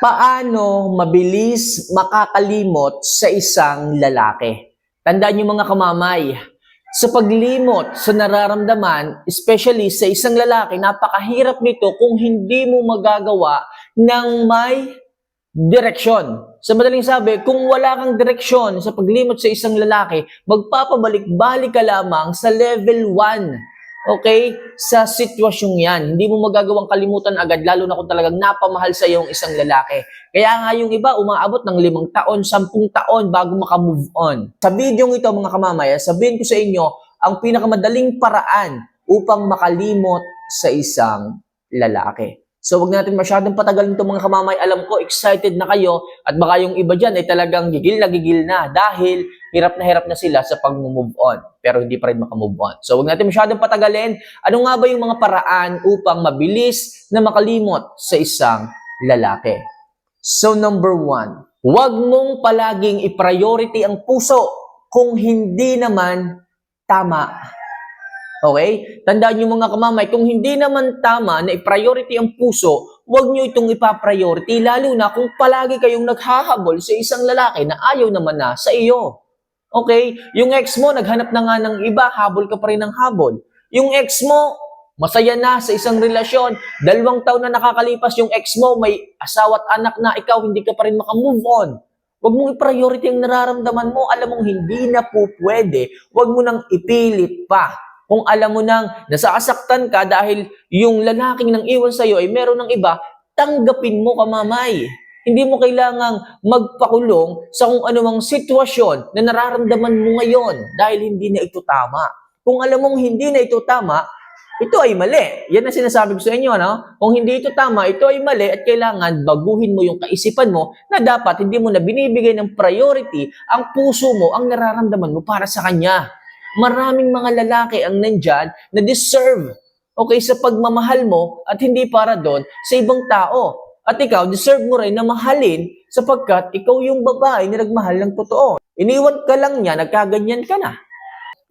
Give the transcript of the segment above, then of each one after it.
Paano mabilis makakalimot sa isang lalaki? Tandaan niyo mga kamamay, sa paglimot sa nararamdaman, especially sa isang lalaki, napakahirap nito kung hindi mo magagawa ng may direksyon. Sa madaling sabi, kung wala kang direksyon sa paglimot sa isang lalaki, magpapabalik-balik ka lamang sa level 1. Okay? Sa sitwasyong yan. Hindi mo magagawang kalimutan agad, lalo na kung talagang napamahal sa iyo ang isang lalaki. Kaya nga yung iba, umaabot ng 5 taon, 10 taon bago makamove on. Sa video ito mga kamamaya, sabihin ko sa inyo ang pinakamadaling paraan upang makalimot sa isang lalaki. So, wag natin masyadong patagalin itong mga kamamay. Alam ko, excited na kayo at baka yung iba dyan ay talagang gigil na dahil hirap na sila sa pag-move on. Pero hindi pa rin makamove on. So, wag natin masyadong patagalin. Ano nga ba yung mga paraan upang mabilis na makalimot sa isang lalaki? So, number 1, wag mong palaging i-priority ang puso kung hindi naman tama. Okay? Tandaan niyo mga kamamay, kung hindi naman tama na i-priority ang puso, huwag niyo itong ipa-priority, lalo na kung palagi kayong naghahabol sa isang lalaki na ayaw naman na sa iyo. Okay? Yung ex mo, naghanap na nga ng iba, habol ka pa rin ng habol. Yung ex mo, masaya na sa isang relasyon, 2 taon na nakakalipas yung ex mo, may asawa at anak na, ikaw hindi ka pa rin makamove on. Huwag mong i-priority ang nararamdaman mo, alam mong hindi na po pwede, huwag mo nang ipilit pa. Kung alam mo nang nasasaktan ka dahil yung lalaking nang iwan sa'yo ay meron ng iba, tanggapin mo kamamay. Hindi mo kailangang magpakulong sa kung anumang sitwasyon na nararamdaman mo ngayon dahil hindi na ito tama. Kung alam mong hindi na ito tama, ito ay mali. Yan ang sinasabi ko sa inyo, no? Kung hindi ito tama, ito ay mali at kailangan baguhin mo yung kaisipan mo na dapat hindi mo na binibigay ng priority ang puso mo, ang nararamdaman mo para sa kanya. Maraming mga lalaki ang nandyan na deserve, okay, sa pagmamahal mo at hindi para doon sa ibang tao. At ikaw, deserve mo rin na mahalin sapagkat ikaw yung babae na nagmahal ng totoo. Iniwan ka lang niya, nagkaganyan ka na.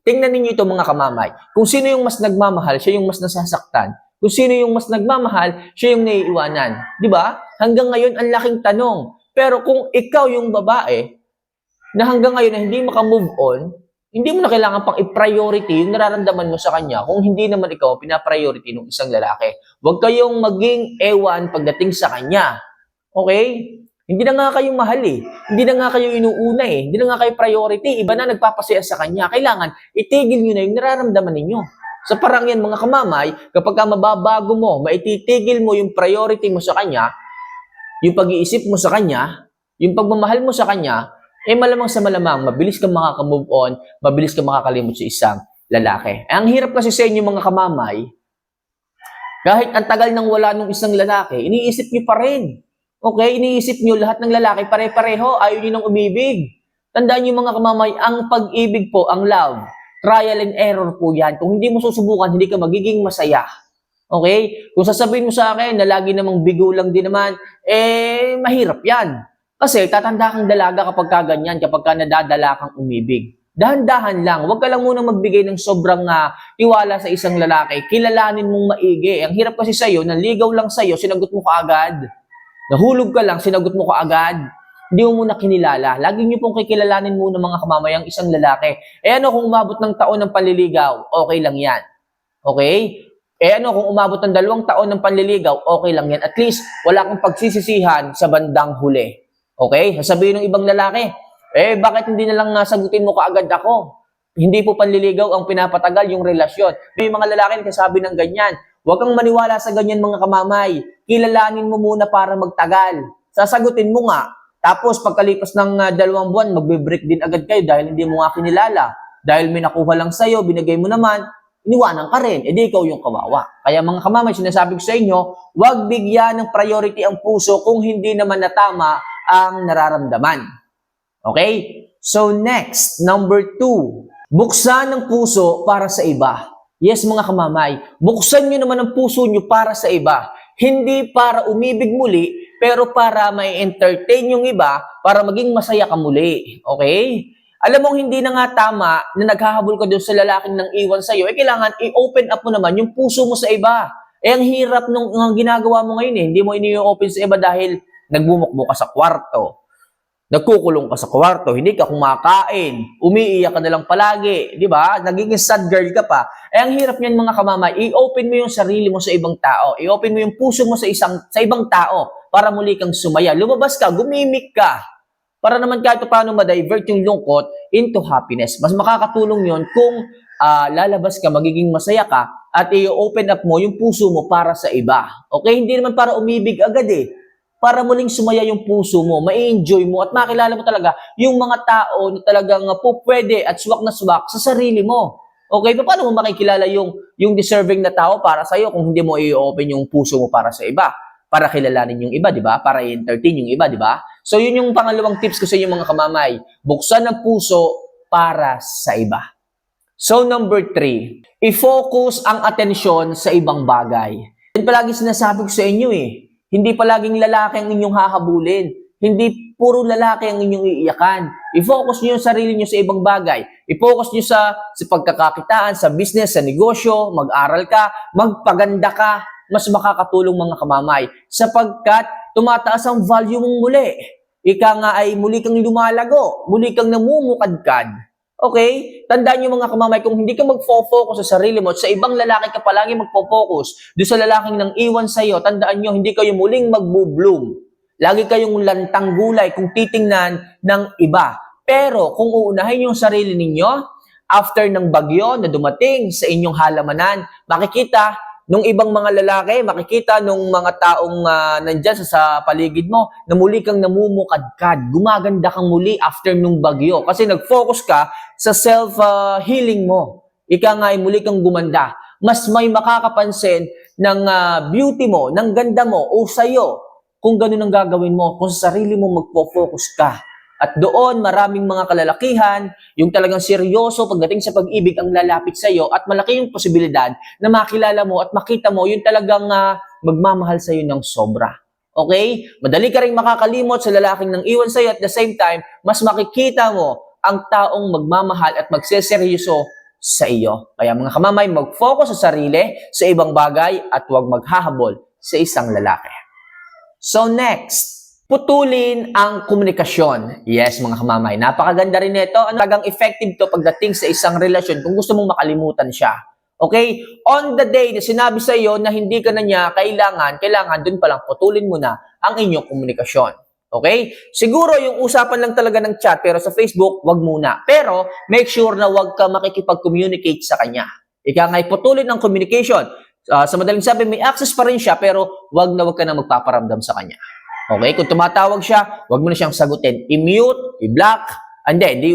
Tingnan ninyo ito mga kamamay. Kung sino yung mas nagmamahal, siya yung mas nasasaktan. Kung sino yung mas nagmamahal, siya yung naiiwanan. Di ba? Hanggang ngayon, ang laking tanong. Pero kung ikaw yung babae na hanggang ngayon na hindi makamove on, hindi mo na kailangan pang i-priority yung nararamdaman mo sa kanya kung hindi naman ikaw pina-priority ng isang lalaki. Huwag kayong maging ewan pagdating sa kanya. Okay? Hindi na nga kayo mahal eh. Hindi na nga kayo inuuna eh. Hindi na nga kayo priority. Iba na nagpapasaya sa kanya. Kailangan itigil nyo na yung nararamdaman ninyo. Sa parang yan mga kamamay, kapag ka mababago mo, maititigil mo yung priority mo sa kanya, yung pag-iisip mo sa kanya, yung pagmamahal mo sa kanya, eh malamang sa malamang, mabilis kang makaka-move on, mabilis kang makakalimot sa isang lalaki. Eh, ang hirap kasi sa inyo mga kamamay, kahit ang tagal nang wala nung isang lalaki, iniisip nyo pa rin. Okay, iniisip nyo lahat ng lalaki, pare-pareho, ayaw nyo nang umibig. Tandaan nyo mga kamamay, ang pag-ibig po, ang love, trial and error po yan. Kung hindi mo susubukan, hindi ka magiging masaya. Okay? Kung sasabihin mo sa akin na lagi namang bigo lang din naman, eh mahirap yan. Kasi tatanda kang dalaga kapag kaganyan, kapag ka nadadala kang umibig. Dahan-dahan lang. Huwag ka lang muna magbigay ng sobrang tiwala sa isang lalaki. Kilalanin mong maigi. Ang hirap kasi sa'yo, naligaw lang sa'yo, sinagot mo kaagad. Nahulog ka lang, sinagot mo kaagad. Hindi mo muna kinilala. Lagi niyo pong kikilalanin muna mga kamamayang isang lalaki. Eh ano kung umabot ng taon ng panliligaw? Okay lang yan. Okay? Eh ano kung umabot ng 2 taon ng panliligaw? Okay lang yan. At least, wala kang pagsisisihan sa bandang huli. Okay? Sasabihin ng ibang lalaki, eh bakit hindi na lang sagutin mo kaagad ako? Hindi po panliligaw ang pinapatagal yung relasyon. May mga lalaki na sabi ng ganyan. Huwag kang maniwala sa ganyan mga kamamay. Kilalanin mo muna para magtagal. Sasagutin mo nga. Tapos pagkalipas ng 2 buwan, magbe-break din agad kayo dahil hindi mo nga kinilala. Dahil may nakuha lang sa'yo, binigay mo naman, iniwanan ka rin. E di ikaw yung kawawa. Kaya mga kamamay, sinasabi ko sa inyo, huwag bigyan ng priority ang puso kung hindi naman natama ang nararamdaman. Okay? So next, number 2. Buksan ang puso para sa iba. Yes mga kamamay, buksan nyo naman ang puso nyo para sa iba. Hindi para umibig muli, pero para may entertain yung iba, para maging masaya ka muli. Okay? Alam mong hindi na nga tama na naghahabol ka doon sa lalaking nang iwan sa'yo, eh kailangan i-open up mo naman yung puso mo sa iba. Eh ang hirap nung ginagawa mo ngayon eh. Hindi mo ini-open sa iba dahil Nagbumukbo ka sa kwarto. Nagkukulong ka sa kwarto, hindi ka kumakain, umiiyak ka na lang palagi, di ba? Nagiging sad girl ka pa. Ang hirap niyan mga kamamay, i-open mo yung sarili mo sa ibang tao. I-open mo yung puso mo sa ibang tao para muli kang sumaya. Lumabas ka, gumimik ka. Para naman kahit paano ma-divert yung lungkot into happiness. Mas makakatulong yon kung lalabas ka, magiging masaya ka, at i-open up mo yung puso mo para sa iba. Okay? Hindi naman para umibig agad para muling sumaya yung puso mo, ma-enjoy mo, at makilala mo talaga yung mga tao na talagang pwede at swak na swak sa sarili mo. Okay? Paano mo makikilala yung deserving na tao para sa'yo kung hindi mo i-open yung puso mo para sa iba? Para kilalanin yung iba, di ba? Para i-entertain yung iba, di ba? So, yun yung pangalawang tips ko sa inyo mga kamamay. Buksan ang puso para sa iba. So, number 3, i-focus ang atensyon sa ibang bagay. Yan palagi sinasabi ko sa inyo Hindi palaging lalaki ang inyong hahabulin. Hindi puro lalaki ang inyong iiyakan. I-focus nyo yung sarili nyo sa ibang bagay. I-focus nyo sa pagkakakitaan, sa business, sa negosyo, mag-aral ka, magpaganda ka, mas makakatulong mga kamamay. Sapagkat tumataas ang value mong muli. Ika nga ay muli kang lumalago, muli kang namumukadkad. Okay? Tandaan nyo mga kamamay, kung hindi ka magfo-focus sa sarili mo at sa ibang lalaki ka palagi magfo-focus doon sa lalaking nang iwan sa'yo, tandaan nyo, hindi kayo muling mag-bloom. Lagi kayong lantang gulay kung titingnan ng iba. Pero kung uunahin yung sarili ninyo, after ng bagyo na dumating sa inyong halamanan, makikita nung ibang mga lalaki, makikita nung mga taong nandyan sa paligid mo, na muli kang namumukadkad, gumaganda kang muli after nung bagyo. Kasi nag-focus ka sa self-healing mo. Ika nga ay muli kang gumanda. Mas may makakapansin ng beauty mo, ng ganda mo, o sa'yo, kung ganun ang gagawin mo, kung sa sarili mo magpo-focus ka. At doon, maraming mga kalalakihan, yung talagang seryoso pagdating sa pag-ibig ang lalapit sa iyo, at malaki yung posibilidad na makilala mo at makita mo yung talagang magmamahal sa iyo ng sobra. Okay? Madali ka rin makakalimot sa lalaking nang iwan sa iyo, at the same time, mas makikita mo ang taong magmamahal at magseseryoso sa iyo. Kaya mga kamamay, mag-focus sa sarili, sa ibang bagay, at huwag maghahabol sa isang lalaki. So next, putulin ang komunikasyon. Yes, mga kamamay. Napakaganda rin nito. Talagang effective to pagdating sa isang relasyon kung gusto mong makalimutan siya. Okay? On the day na sinabi sa iyo na hindi ka na niya kailangan dun pa lang putulin mo na ang inyong komunikasyon. Okay? Siguro yung usapan lang talaga ng chat, pero sa Facebook, wag muna. Pero make sure na wag ka makikipag-communicate sa kanya. Ika nga'y putulin ang communication. Sa madaling sabi, may access pa rin siya, pero wag ka na magpaparamdam sa kanya. Okay? Kung tumatawag siya, wag mo na siyang sagutin. I-mute, i-block,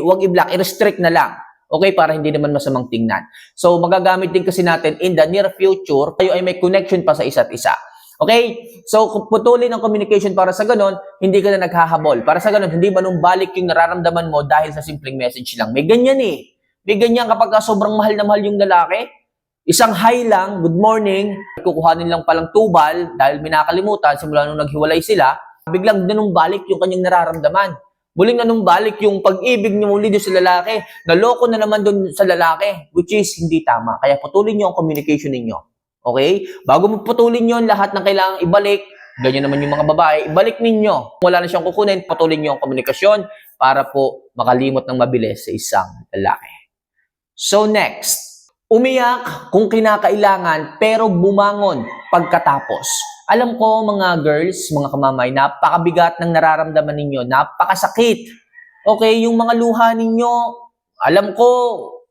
wag i-block, i-restrict na lang. Okay? Para hindi naman masamang tingnan. So, magagamit din kasi natin in the near future, kayo ay may connection pa sa isa't isa. Okay? So, kung putulin ang communication para sa ganon, hindi ka na naghahabol. Para sa ganon, hindi manumbalik yung nararamdaman mo dahil sa simpleng message lang. May ganyan May ganyan kapag sobrang mahal na mahal yung lalaki. Isang hi lang, good morning, kukuhanin lang palang tubal dahil minakalimutan simula nung naghiwalay sila, biglang nanumbalik yung kanyang nararamdaman. Muling nanumbalik yung pag-ibig niyo muli doon sa lalaki. Naloko na naman doon sa lalaki, which is hindi tama. Kaya putulin niyo ang communication ninyo. Okay? Bago mo putulin yon, lahat ng kailangang ibalik, ganyan naman yung mga babae, ibalik ninyo. Kung wala na siyang kukunin, putulin niyo ang komunikasyon para po makalimot ng mabilis sa isang lalaki. So next, umiyak kung kinakailangan pero bumangon pagkatapos. Alam ko mga girls, mga kamamay, napakabigat ng nararamdaman ninyo, napakasakit. Okay, yung mga luha ninyo, alam ko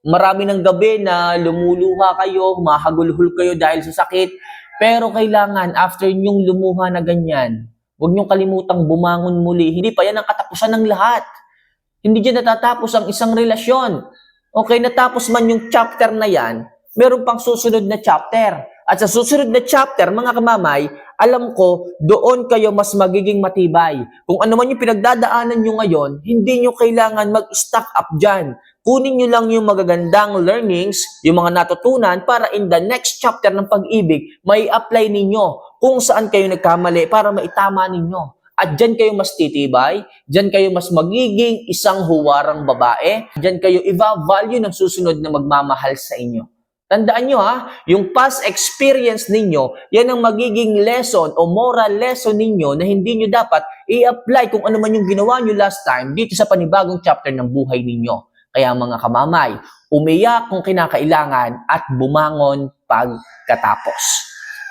marami ng gabi na lumuluha kayo, mahagulhul kayo dahil sa sakit. Pero kailangan after nyong lumuha na ganyan, huwag nyong kalimutang bumangon muli. Hindi pa yan ang katapusan ng lahat. Hindi dyan natatapos ang isang relasyon. Okay, natapos man yung chapter na yan, meron pang susunod na chapter. At sa susunod na chapter, mga kamamay, alam ko, doon kayo mas magiging matibay. Kung ano man yung pinagdadaanan nyo ngayon, hindi nyo kailangan mag-stock up dyan. Kunin nyo lang yung magagandang learnings, yung mga natutunan, para in the next chapter ng pag-ibig, may apply ninyo kung saan kayo nagkamali para maitama ninyo. At dyan kayo mas titibay, dyan kayo mas magiging isang huwarang babae, dyan kayo i-value ng susunod na magmamahal sa inyo. Tandaan nyo yung past experience ninyo, yan ang magiging lesson o moral lesson ninyo na hindi nyo dapat i-apply kung ano man yung ginawa nyo last time dito sa panibagong chapter ng buhay ninyo. Kaya mga kamamay, umiyak kung kinakailangan at bumangon pagkatapos.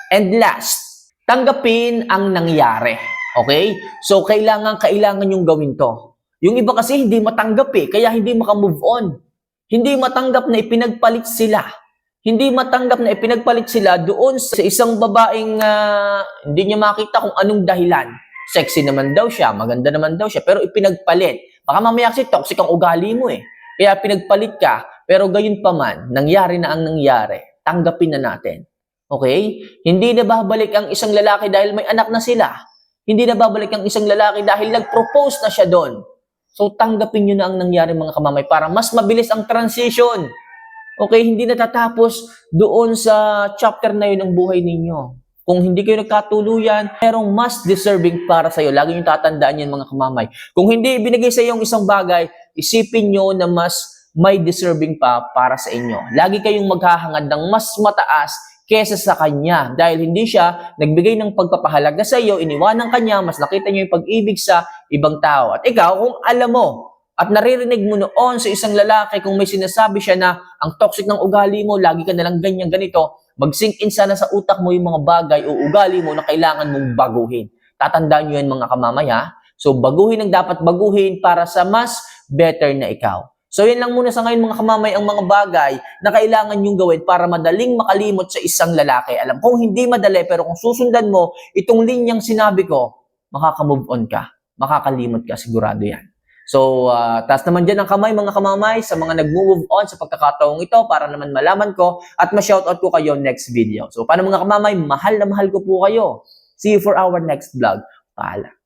And last, tanggapin ang nangyari. Okay? So, kailangan yung gawin to. Yung iba kasi hindi matanggap kaya hindi makamove on. Hindi matanggap na ipinagpalit sila. Hindi matanggap na ipinagpalit sila doon sa isang babaeng hindi niya makita kung anong dahilan. Sexy naman daw siya, maganda naman daw siya, pero ipinagpalit. Baka mamaya kasi toxic ang ugali mo Kaya pinagpalit ka, pero gayon pa man, nangyari na ang nangyari. Tanggapin na natin. Okay? Hindi na babalik ang isang lalaki dahil may anak na sila. Hindi na babalik ang isang lalaki dahil nag-propose na siya doon. So, tanggapin nyo na ang nangyari mga kamamay para mas mabilis ang transition. Okay, hindi natatapos doon sa chapter na yun ng buhay ninyo. Kung hindi kayo nagkatuluyan, merong mas deserving para sa'yo. Lagi nyo tatandaan yan mga kamamay. Kung hindi ibinigay sa iyo ang isang bagay, isipin nyo na mas may deserving pa para sa inyo. Lagi kayong maghahangad ng mas mataas kesa sa kanya. Dahil hindi siya nagbigay ng pagpapahalaga sa iyo, iniwanan kanya, mas nakita nyo yung pag-ibig sa ibang tao. At ikaw, kung alam mo, at naririnig mo noon sa isang lalaki kung may sinasabi siya na ang toxic ng ugali mo, lagi ka nalang ganyan, ganito, mag-sink in sana sa utak mo yung mga bagay o ugali mo na kailangan mong baguhin. Tatandaan nyo yan mga kamamay So baguhin ang dapat baguhin para sa mas better na ikaw. So yan lang muna sa ngayon mga kamamay ang mga bagay na kailangan nyong gawin para madaling makalimot sa isang lalaki. Alam kong hindi madali pero kung susundan mo itong linyang sinabi ko, makaka-move on ka, makakalimot ka, sigurado yan. So, taas naman dyan ang kamay mga kamamay sa mga nag-move on sa pagkakataong ito para naman malaman ko at ma-shoutout ko kayo next video. So, paano mga kamamay, mahal na mahal ko po kayo. See you for our next vlog. Paalam.